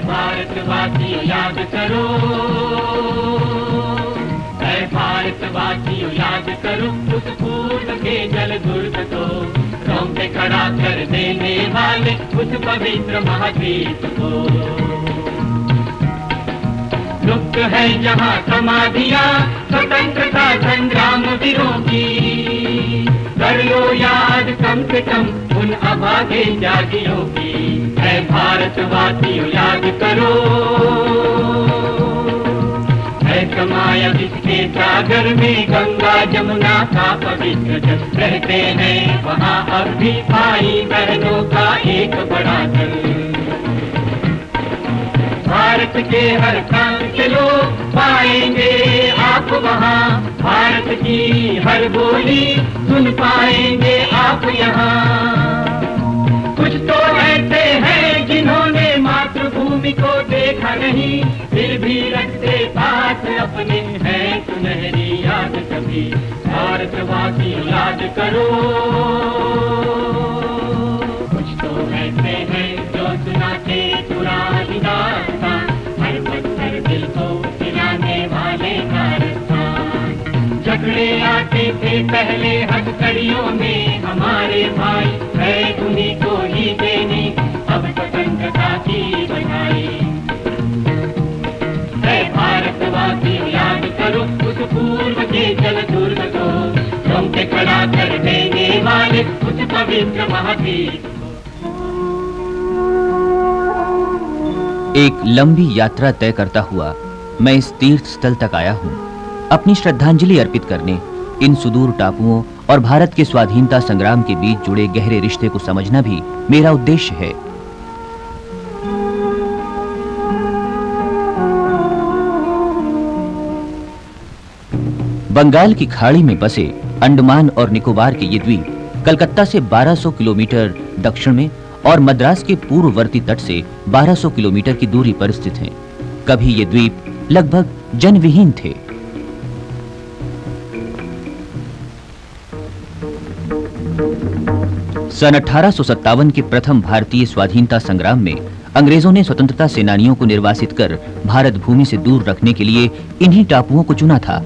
भारतवासियों याद करो, ऐ भारतवासियों याद करो उस पूर्व के जल दुर्ग को, रोंगटे खड़ा कर देने वाले उस पवित्र महाद्वीप को। लुप्त है जहाँ समाधियाँ स्वतंत्रता संग्राम वीरों की, कर लो याद कम से कम उन अभागे जातियों की, ऐ भारतवासियों याद करो, है समाया जिसके सागर में गंगा जमुना का पवित्र जल, रहते हैं वहाँ अब भी भाई बहनों का एक बड़ा दल। भारत के हर प्रांत के लोग पाएंगे आप वहाँ, भारत की हर बोली सुन पाएंगे आप यहाँ। कुछ तो ऐसे हैं जिन्होंने मातृभूमि को देखा नहीं, फिर भी रखते साथ अपने हैं सुनहरी याद सभी, भारतवासियों याद करो। कुछ तो ऐसे हैं जो सुनाते पुरानी दास्तां, हर पत्थर दिल को हिलाने वाले कारस्तान। झगड़े आते थे पहले हथकड़ियों में हमारे भाई, है उन्हीं को ही देनी अब स्वतंत्रता की बधाई। है भारतवासियों याद करो उस पूर्व के जल दुर्ग को, रोंगटे खड़ा कर देने वाले उस पवित्र महाद्वीप। एक लंबी यात्रा तय करता हुआ मैं इस तीर्थ स्थल तक आया हूँ, अपनी श्रद्धांजलि अर्पित करने। इन सुदूर टापुओं और भारत के स्वाधीनता संग्राम के बीच जुड़े गहरे रिश्ते को समझना भी मेरा उद्देश्य है। बंगाल की खाड़ी में बसे अंडमान और निकोबार के ये द्वीप कलकत्ता से 1200 किलोमीटर दक्षिण में और मद्रास के पूर्ववर्ती तट से 1200 किलोमीटर की दूरी पर स्थित हैं। कभी ये द्वीप लगभग जनविहीन थे। सन 1857 के प्रथम भारतीय स्वाधीनता संग्राम में अंग्रेजों ने स्वतंत्रता सेनानियों को निर्वासित कर भारत भूमि से दूर रखने के लिए इन्हीं टापुओं को चुना था।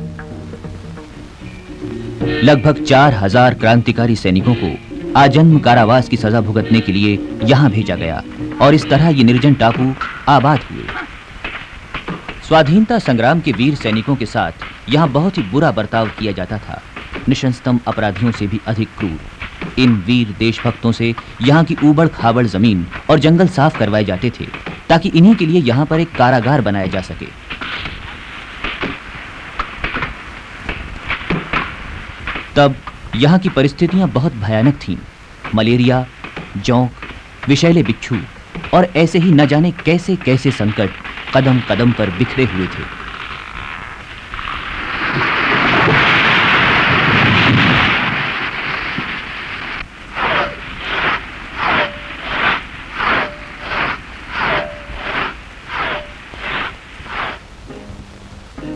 लगभग 4000 क्रांतिकारी सैनिकों को आजन्म कारावास की सजा भुगतने के लिए यहां भेजा गया और इस तरह ये निर्जन टापू आबाद हुए। स्वाधीनता संग्राम के वीर सैनिकों के साथ यहां बहुत ही बुरा बर्ताव किया जाता था, निशंस्तम अपराधियों से भी अधिक क्रूर। इन वीर देशभक्तों से यहाँ की ऊबड़ खाबड़ जमीन और जंगल साफ करवाए जाते थे ताकि इन्हीं के लिए यहाँ पर एक कारागार बनाया जा सके। तब यहाँ की परिस्थितियां बहुत भयानक थीं। मलेरिया, जोंक, विषैले बिच्छू और ऐसे ही न जाने कैसे कैसे संकट कदम कदम पर बिखरे हुए थे।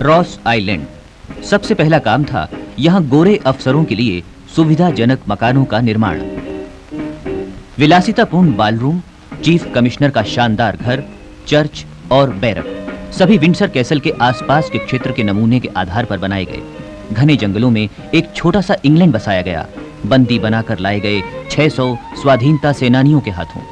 रॉस आइलैंड सबसे पहला काम था यहाँ गोरे अफसरों के लिए सुविधाजनक मकानों का निर्माण। विलासितापूर्ण बालरूम, चीफ कमिश्नर का शानदार घर, चर्च और बैरक सभी विंडसर कैसल के आसपास के क्षेत्र के नमूने के आधार पर बनाए गए। घने जंगलों में एक छोटा सा इंग्लैंड बसाया गया, बंदी बनाकर लाए गए 600 स्वाधीनता सेनानियों के हाथों।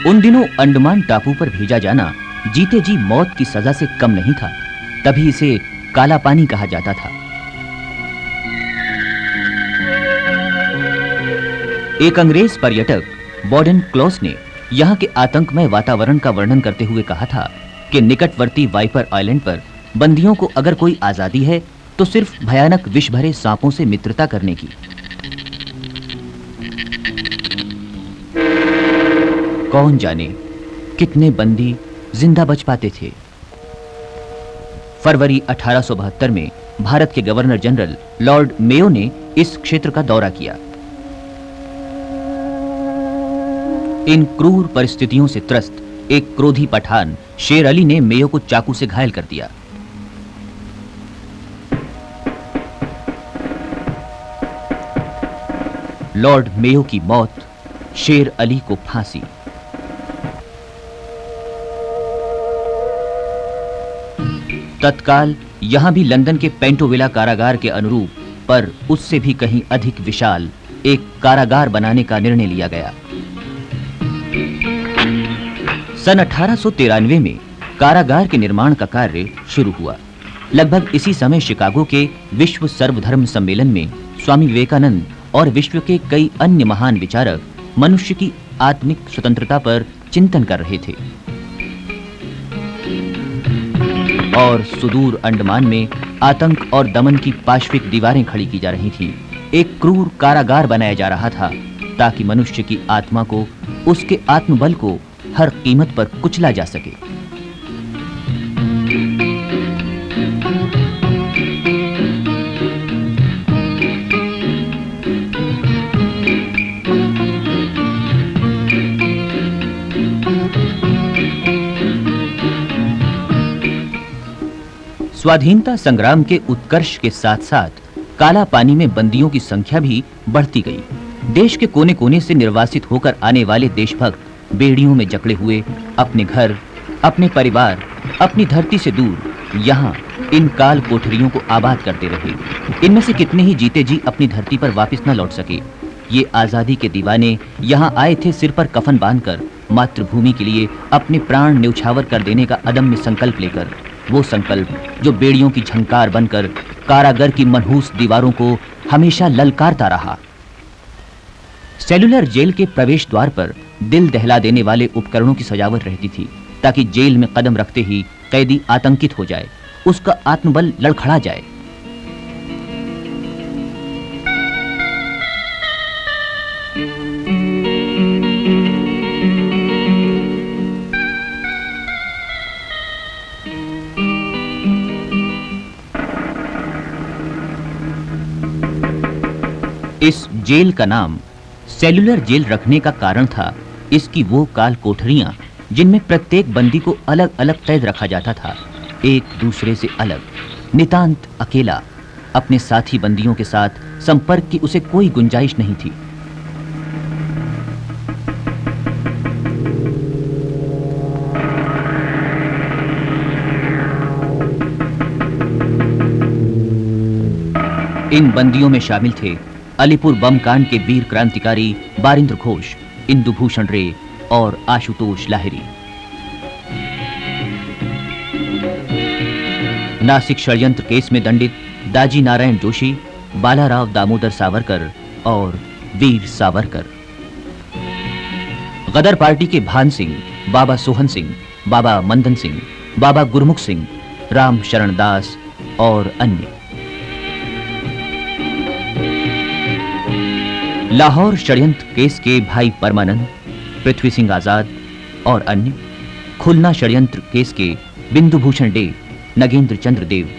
उन दिनों अंडमान टापू पर भेजा जाना जीते जी मौत की सजा से कम नहीं था, तभी इसे काला पानी कहा जाता था। एक अंग्रेज पर्यटक बॉर्डन क्लॉस ने यहाँ के आतंकमय वातावरण का वर्णन करते हुए कहा था कि निकटवर्ती वाइपर आइलैंड पर बंदियों को अगर कोई आजादी है तो सिर्फ भयानक विष भरे सांपों से मित्रता करने की। कौन जाने कितने बंदी जिंदा बच पाते थे। फरवरी 1872 में भारत के गवर्नर जनरल लॉर्ड मेयो ने इस क्षेत्र का दौरा किया। इन क्रूर परिस्थितियों से त्रस्त एक क्रोधी पठान शेर अली ने मेयो को चाकू से घायल कर दिया। लॉर्ड मेयो की मौत, शेर अली को फांसी। तत्काल यहां भी लंदन के पेंटोविला कारागार के अनुरूप पर उससे भी कहीं अधिक विशाल एक कारागार बनाने का निर्णय लिया गया। सन 1893 में कारागार के निर्माण का कार्य शुरू हुआ। लगभग इसी समय शिकागो के विश्व सर्वधर्म सम्मेलन में स्वामी विवेकानंद और विश्व के कई अन्य महान विचारक मनुष्य की आत्मिक स्वतंत्रता पर चिंतन कर रहे थे। और सुदूर अंडमान में आतंक और दमन की पाशविक दीवारें खड़ी की जा रही थीं। एक क्रूर कारागार बनाया जा रहा था ताकि मनुष्य की आत्मा को, उसके आत्मबल को हर कीमत पर कुचला जा सके। स्वाधीनता संग्राम के उत्कर्ष के साथ साथ काला पानी में बंदियों की संख्या भी बढ़ती गई। देश के कोने कोने से निर्वासित होकर आने वाले देशभक्त बेड़ियों में जकड़े हुए अपने घर, अपने परिवार, अपनी धरती से दूर यहाँ इन काल कोठरियों को आबाद करते रहे। इनमें से कितने ही जीते जी अपनी धरती पर वापस न लौट सके। ये आजादी के दीवाने यहाँ आए थे सिर पर कफन बांधकर, मातृभूमि के लिए अपने प्राण न्यौछावर कर देने का अदम्य संकल्प लेकर। वो संकल्प जो बेड़ियों की झंकार बनकर कारागार की मनहूस दीवारों को हमेशा ललकारता रहा। सेलुलर जेल के प्रवेश द्वार पर दिल दहला देने वाले उपकरणों की सजावट रहती थी ताकि जेल में कदम रखते ही कैदी आतंकित हो जाए, उसका आत्मबल लड़खड़ा जाए। इस जेल का नाम सेलुलर जेल रखने का कारण था इसकी वो काल कोठरियां जिनमें प्रत्येक बंदी को अलग अलग कैद रखा जाता था, एक दूसरे से अलग, नितांत अकेला। अपने साथी बंदियों के साथ संपर्क की उसे कोई गुंजाइश नहीं थी। इन बंदियों में शामिल थे अलीपुर बम कांड के वीर क्रांतिकारी बारिंद्र घोष, इंदुभूषण रे और आशुतोष लाहिरी। नासिक षड्यंत्र केस में दंडित दाजी नारायण जोशी, बालाराव दामोदर सावरकर और वीर सावरकर। गदर पार्टी के भान सिंह, बाबा सोहन सिंह, बाबा मंदन सिंह, बाबा गुरमुख सिंह, राम शरण दास और अन्य। लाहौर षड्यंत्र केस के भाई परमानंद, पृथ्वी सिंह आजाद और अन्य। खुलना षड्यंत्र केस के बिंदुभूषण डे, नगेंद्र चंद्र देव,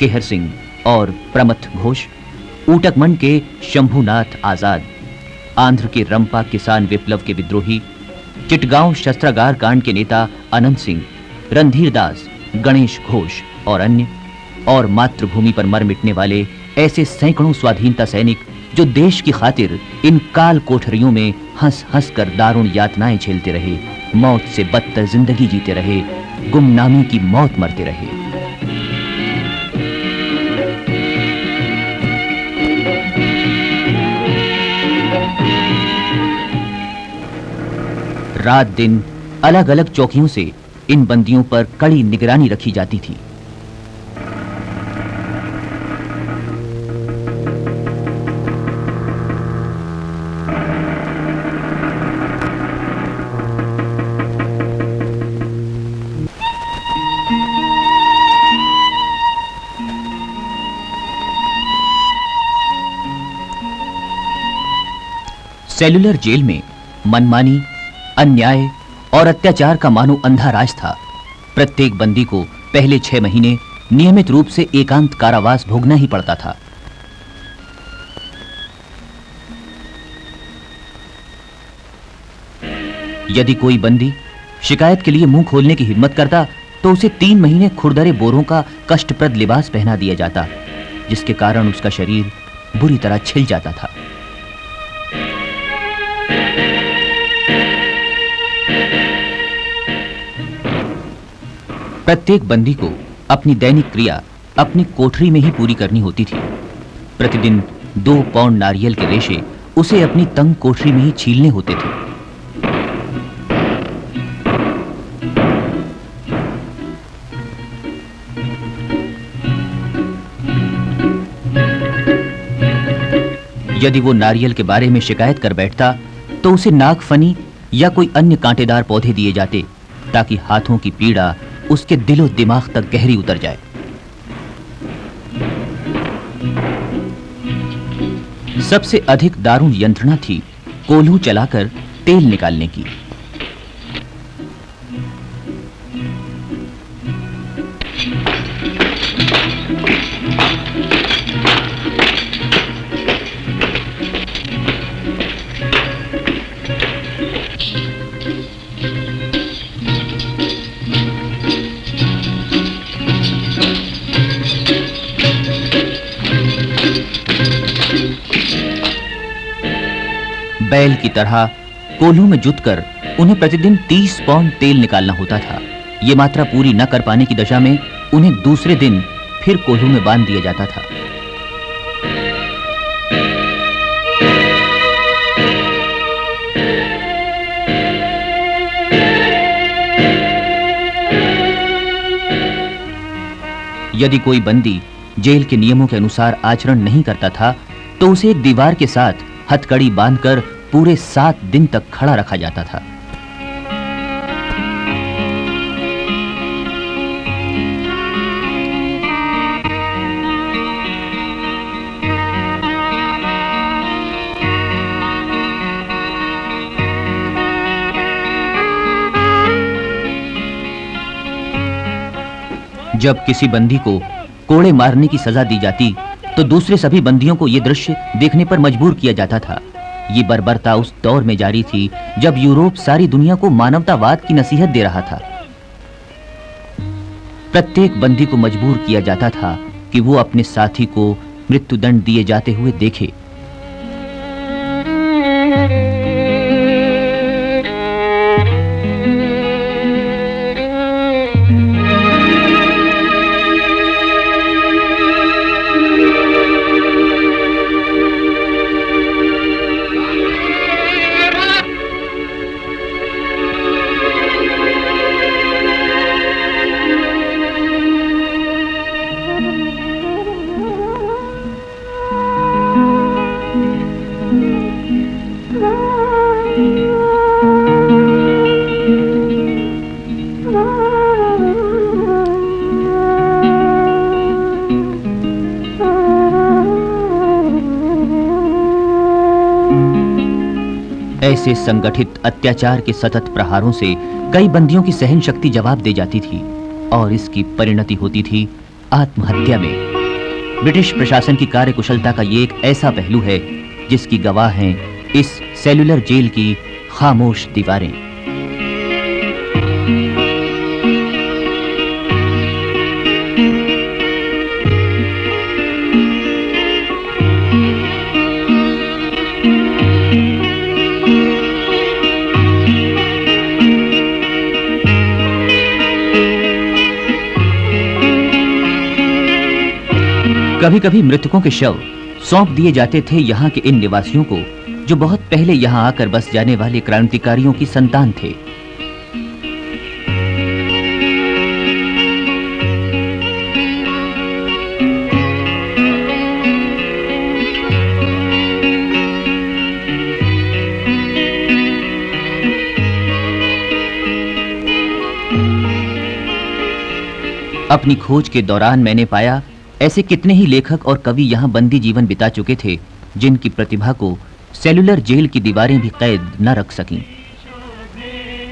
केहर सिंह और प्रमथ घोष। ऊटकमंड के शंभुनाथ आजाद, आंध्र के रंपा किसान विप्लव के विद्रोही, चिटगांव शस्त्रागार कांड के नेता अनंत सिंह, रणधीर दास, गणेश घोष और अन्य। और मातृभूमि पर मर मिटने वाले ऐसे सैकड़ों स्वाधीनता सैनिक जो देश की खातिर इन काल कोठरियों में हंस हंस कर दारुण यातनाएं झेलते रहे, मौत से बदतर जिंदगी जीते रहे, गुमनामी की मौत मरते रहे। रात दिन अलग अलग चौकियों से इन बंदियों पर कड़ी निगरानी रखी जाती थी। सेलुलर जेल में मनमानी, अन्याय और अत्याचार का मानो अंधा राज था। प्रत्येक बंदी को पहले 6 महीने नियमित रूप से एकांत कारावास भोगना ही पड़ता था। यदि कोई बंदी शिकायत के लिए मुंह खोलने की हिम्मत करता तो उसे 3 महीने खुरदरे बोरों का कष्टप्रद लिबास पहना दिया जाता, जिसके कारण उसका शरीर बुरी तरह छिल जाता था। प्रत्येक बंदी को अपनी दैनिक क्रिया अपनी कोठरी में ही पूरी करनी होती थी। प्रतिदिन 2 पाउंड नारियल के रेशे उसे अपनी तंग कोठरी में ही छीलने होते थे। यदि वो नारियल के बारे में शिकायत कर बैठता तो उसे नागफनी या कोई अन्य कांटेदार पौधे दिए जाते ताकि हाथों की पीड़ा उसके दिलो दिमाग तक गहरी उतर जाए। सबसे अधिक दारुण यंत्रणा थी कोल्हू चलाकर तेल निकालने की। बैल की तरह कोल्हू में जुतकर उन्हें प्रतिदिन 30 पाउंड तेल निकालना होता था। ये मात्रा पूरी न कर पाने की दशा में उन्हें दूसरे दिन फिर कोल्हू में बांध दिया जाता था। यदि कोई बंदी जेल के नियमों के अनुसार आचरण नहीं करता था तो उसे एक दीवार के साथ हथकड़ी बांधकर पूरे 7 दिन तक खड़ा रखा जाता था। जब किसी बंदी को कोड़े मारने की सजा दी जाती तो दूसरे सभी बंदियों को यह दृश्य देखने पर मजबूर किया जाता था। ये बर्बरता उस दौर में जारी थी जब यूरोप सारी दुनिया को मानवतावाद की नसीहत दे रहा था। प्रत्येक बंदी को मजबूर किया जाता था कि वो अपने साथी को मृत्युदंड दिए जाते हुए देखे। ऐसे संगठित अत्याचार के सतत प्रहारों से कई बंदियों की सहन शक्ति जवाब दे जाती थी और इसकी परिणति होती थी आत्महत्या में। ब्रिटिश प्रशासन की कार्यकुशलता का ये एक ऐसा पहलू है जिसकी गवाह हैं इस सेलुलर जेल की खामोश दीवारें। कभी-कभी मृतकों के शव सौंप दिए जाते थे यहाँ के इन निवासियों को जो बहुत पहले यहाँ आकर बस जाने वाले क्रांतिकारियों की संतान थे। अपनी खोज के दौरान मैंने पाया ऐसे कितने ही लेखक और कवि यहाँ बंदी जीवन बिता चुके थे जिनकी प्रतिभा को सेलुलर जेल की दीवारें भी कैद न रख सकीं।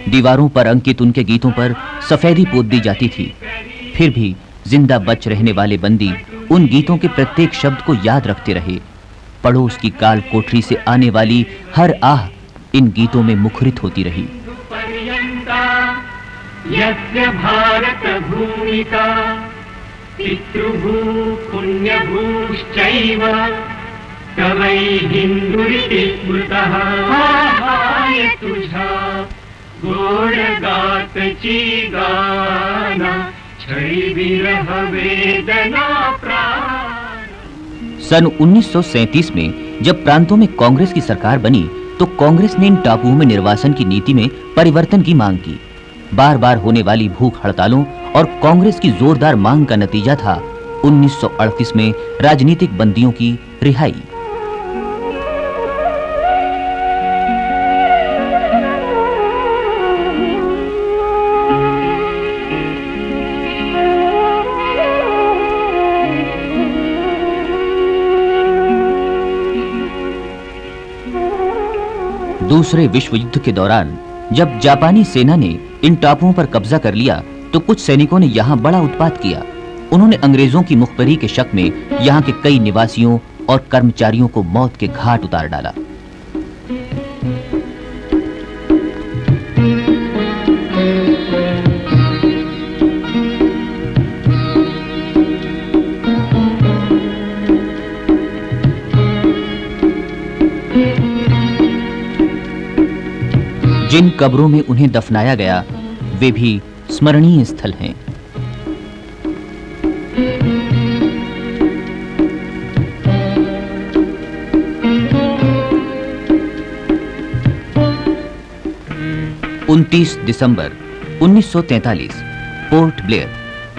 दीवारों पर अंकित उनके गीतों पर सफेदी पोत दी जाती थी, फिर भी जिंदा बच रहने वाले बंदी उन गीतों के प्रत्येक शब्द को याद रखते रहे। पड़ोस की काल कोठरी से आने वाली हर आह इन गीतों में मुखरित होती रही। यस्य भारत भूमिका पितृभू पुण्यभूश्चैव तवैहिन्दुरिति स्मृतः हाय तुझा गोड गातची गाना छड़ी विरह वेदना प्राण। सन 1937 में जब प्रांतों में कांग्रेस की सरकार बनी तो कांग्रेस ने इन टापुओं में निर्वासन की नीति में परिवर्तन की मांग की। बार बार होने वाली भूख हड़तालों और कांग्रेस की जोरदार मांग का नतीजा था 1938 में राजनीतिक बंदियों की रिहाई। दूसरे विश्व युद्ध के दौरान जब जापानी सेना ने इन टापुओं पर कब्जा कर लिया तो कुछ सैनिकों ने यहाँ बड़ा उत्पात किया। उन्होंने अंग्रेजों की मुखबरी के शक में यहाँ के कई निवासियों और कर्मचारियों को मौत के घाट उतार डाला। जिन कब्रों में उन्हें दफनाया गया वे भी स्मरणीय स्थल हैं। उनतीस दिसंबर 1943 पोर्ट ब्लेयर,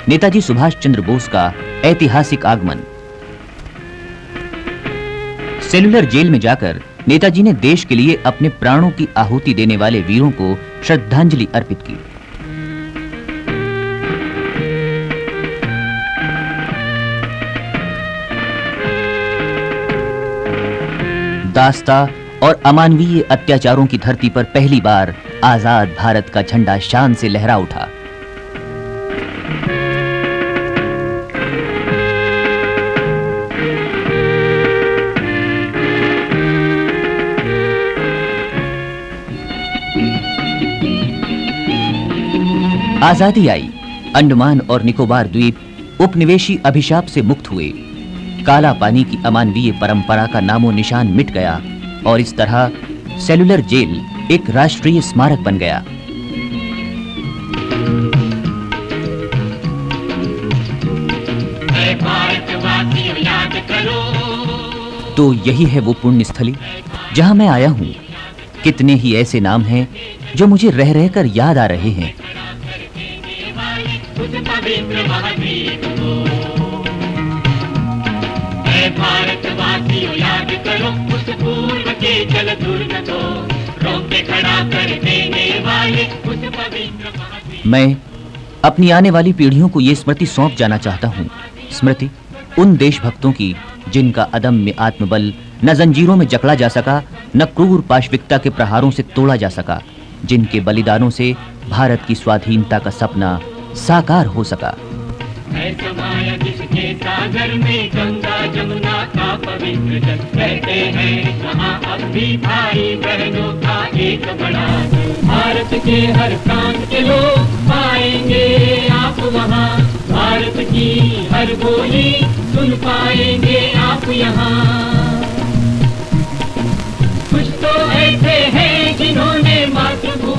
नेताजी सुभाष चंद्र बोस का ऐतिहासिक आगमन। सेलुलर जेल में जाकर नेताजी ने देश के लिए अपने प्राणों की आहुति देने वाले वीरों को श्रद्धांजलि अर्पित की। दास्ता और अमानवीय अत्याचारों की धरती पर पहली बार आजाद भारत का झंडा शान से लहरा उठा। आजादी आई, अंडमान और निकोबार द्वीप उपनिवेशी अभिशाप से मुक्त हुए। काला पानी की अमानवीय परंपरा का नामो निशान मिट गया और इस तरह सेलुलर जेल एक राष्ट्रीय स्मारक बन गया। तो यही है वो पुण्य स्थली जहां मैं आया हूं। कितने ही ऐसे नाम हैं जो मुझे रह रहकर याद आ रहे हैं। भारतवासियों याद करो उस पूर्व के जल दुर्ग को, रोक के खड़ा कर देने वाले उस पवित्र। मैं अपनी आने वाली पीढ़ियों को ये स्मृति सौंप जाना चाहता हूँ। स्मृति उन देशभक्तों की जिनका अदम्य आत्मबल न जंजीरों में जकड़ा जा सका, न क्रूर पाशविकता के प्रहारों से तोड़ा जा सका, जिनके बलिदानों से भारत की स्वाधीनता का सपना साकार हो सका। समाया जिसके सागर में गंगा जमुना का पवित्र जल कहते हैं, वहाँ अब भी भाई बहनों का एक बड़ा भारत के हर प्रांत के लोग पाएंगे आप वहाँ। भारत की हर बोली सुन पाएंगे आप यहाँ। कुछ तो ऐसे हैं जिन्होंने मातृभूमि